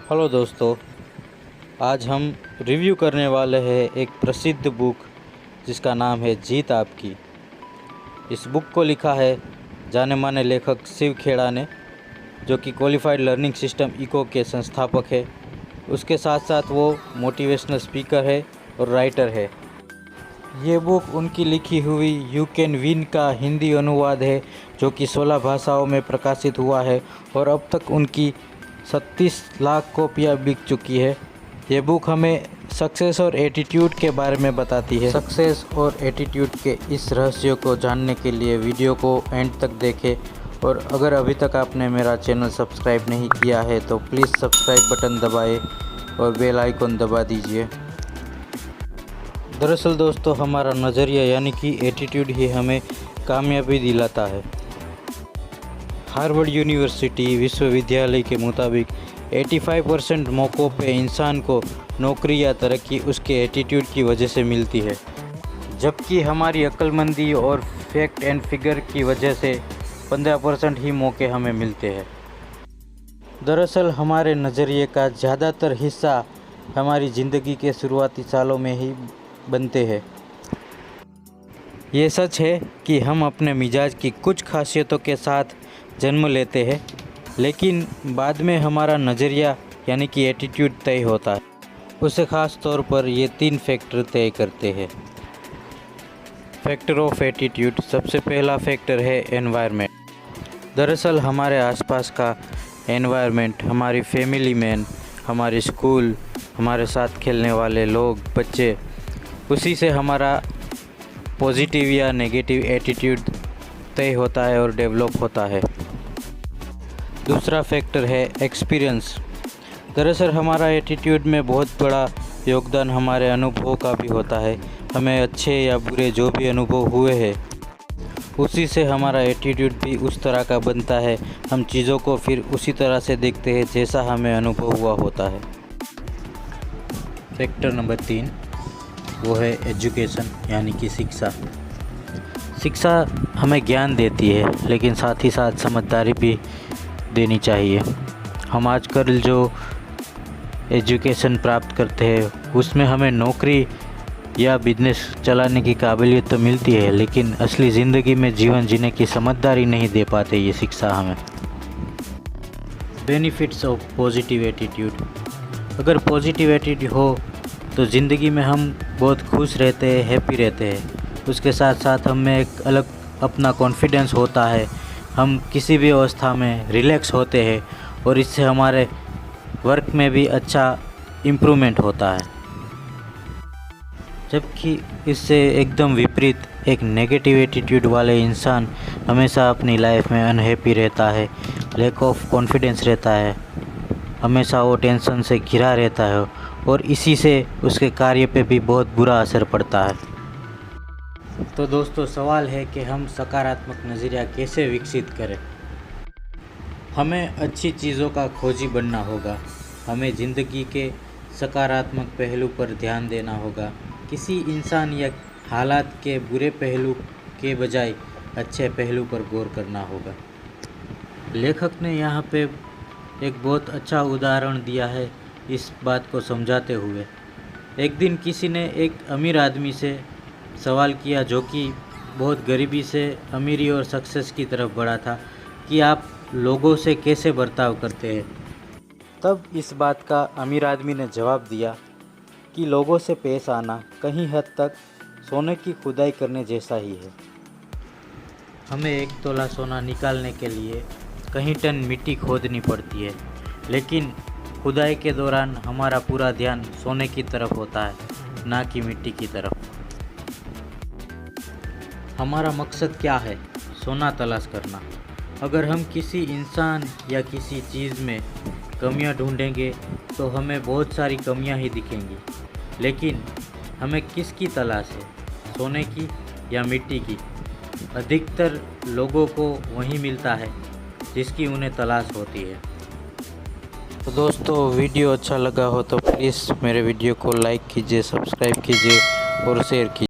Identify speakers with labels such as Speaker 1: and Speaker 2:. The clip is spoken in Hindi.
Speaker 1: हेलो दोस्तों, आज हम रिव्यू करने वाले हैं एक प्रसिद्ध बुक जिसका नाम है जीत आपकी। इस बुक को लिखा है जाने माने लेखक शिव खेड़ा ने, जो कि क्वालिफाइड लर्निंग सिस्टम इको के संस्थापक है। उसके साथ साथ वो मोटिवेशनल स्पीकर है और राइटर है। ये बुक उनकी लिखी हुई यू कैन विन का हिंदी अनुवाद है, जो कि 16 भाषाओं में प्रकाशित हुआ है और अब तक उनकी 37 लाख कॉपियाँ बिक चुकी है। ये बुक हमें सक्सेस और एटीट्यूड के बारे में बताती है। सक्सेस और एटीट्यूड के इस रहस्य को जानने के लिए वीडियो को एंड तक देखें, और अगर अभी तक आपने मेरा चैनल सब्सक्राइब नहीं किया है तो प्लीज़ सब्सक्राइब बटन दबाएं और बेल आइकन दबा दीजिए। दरअसल दोस्तों, हमारा नज़रिया यानी कि एटीट्यूड ही हमें कामयाबी दिलाता है। हार्वर्ड यूनिवर्सिटी विश्वविद्यालय के मुताबिक 85% मौक़ों पे इंसान को नौकरी या तरक्की उसके एटीट्यूड की वजह से मिलती है, जबकि हमारी अक्लमंदी और फैक्ट एंड फिगर की वजह से 15% ही मौके हमें मिलते हैं। दरअसल हमारे नज़रिए का ज़्यादातर हिस्सा हमारी ज़िंदगी के शुरुआती सालों में ही बनते हैं। ये सच है कि हम अपने मिजाज की कुछ खासियतों के साथ जन्म लेते हैं, लेकिन बाद में हमारा नज़रिया यानी कि एटीट्यूड तय होता है। उसे ख़ास तौर पर ये 3 फैक्टर तय करते हैं। Factor of attitude. सबसे पहला फैक्टर है एनवायरनमेंट। दरअसल हमारे आसपास का एनवायरनमेंट, हमारी फैमिली में, हमारे स्कूल, हमारे साथ खेलने वाले लोग, बच्चे, उसी से हमारा पॉजिटिव या नेगेटिव एटीट्यूड तय होता है और डेवलप होता है। दूसरा फैक्टर है एक्सपीरियंस। दरअसल हमारा एटीट्यूड में बहुत बड़ा योगदान हमारे अनुभवों का भी होता है। हमें अच्छे या बुरे जो भी अनुभव हुए हैं, उसी से हमारा एटीट्यूड भी उस तरह का बनता है। हम चीज़ों को फिर उसी तरह से देखते हैं जैसा हमें अनुभव हुआ होता है। फैक्टर नंबर 3 वो है एजुकेशन यानी कि शिक्षा। शिक्षा हमें ज्ञान देती है, लेकिन साथ ही साथ समझदारी भी देनी चाहिए। हम आजकल जो एजुकेशन प्राप्त करते हैं उसमें हमें नौकरी या बिजनेस चलाने की काबिलियत तो मिलती है, लेकिन असली ज़िंदगी में जीवन जीने की समझदारी नहीं दे पाते ये शिक्षा हमें। Benefits of positive attitude. अगर पॉजिटिव एटीट्यूड हो तो ज़िंदगी में हम बहुत खुश रहते हैं, हैप्पी रहते हैं। उसके साथ साथ हमें एक अलग अपना कॉन्फिडेंस होता है। हम किसी भी अवस्था में रिलैक्स होते हैं और इससे हमारे वर्क में भी अच्छा इम्प्रूवमेंट होता है। जबकि इससे एकदम विपरीत एक नेगेटिव एटीट्यूड वाले इंसान हमेशा अपनी लाइफ में अनहैप्पी रहता है, लैक ऑफ कॉन्फिडेंस रहता है, हमेशा वो टेंशन से घिरा रहता है और इसी से उसके कार्य पे भी बहुत बुरा असर पड़ता है। तो दोस्तों, सवाल है कि हम सकारात्मक नज़रिया कैसे विकसित करें। हमें अच्छी चीज़ों का खोजी बनना होगा। हमें ज़िंदगी के सकारात्मक पहलू पर ध्यान देना होगा। किसी इंसान या हालात के बुरे पहलू के बजाय अच्छे पहलू पर गौर करना होगा। लेखक ने यहाँ पे एक बहुत अच्छा उदाहरण दिया है इस बात को समझाते हुए। एक दिन किसी ने एक अमीर आदमी से सवाल किया, जो कि बहुत गरीबी से अमीरी और सक्सेस की तरफ बढ़ा था, कि आप लोगों से कैसे बर्ताव करते हैं। तब इस बात का अमीर आदमी ने जवाब दिया कि लोगों से पेश आना कहीं हद तक सोने की खुदाई करने जैसा ही है। हमें 1 तोला सोना निकालने के लिए कहीं टन मिट्टी खोदनी पड़ती है, लेकिन खुदाई के दौरान हमारा पूरा ध्यान सोने की तरफ होता है, ना कि मिट्टी की तरफ। हमारा मकसद क्या है? सोना तलाश करना। अगर हम किसी इंसान या किसी चीज़ में कमियां ढूंढेंगे तो हमें बहुत सारी कमियां ही दिखेंगी, लेकिन हमें किसकी तलाश है, सोने की या मिट्टी की? अधिकतर लोगों को वही मिलता है जिसकी उन्हें तलाश होती है। तो दोस्तों, वीडियो अच्छा लगा हो तो प्लीज़ मेरे वीडियो को लाइक कीजिए, सब्सक्राइब कीजिए और शेयर कीजिए।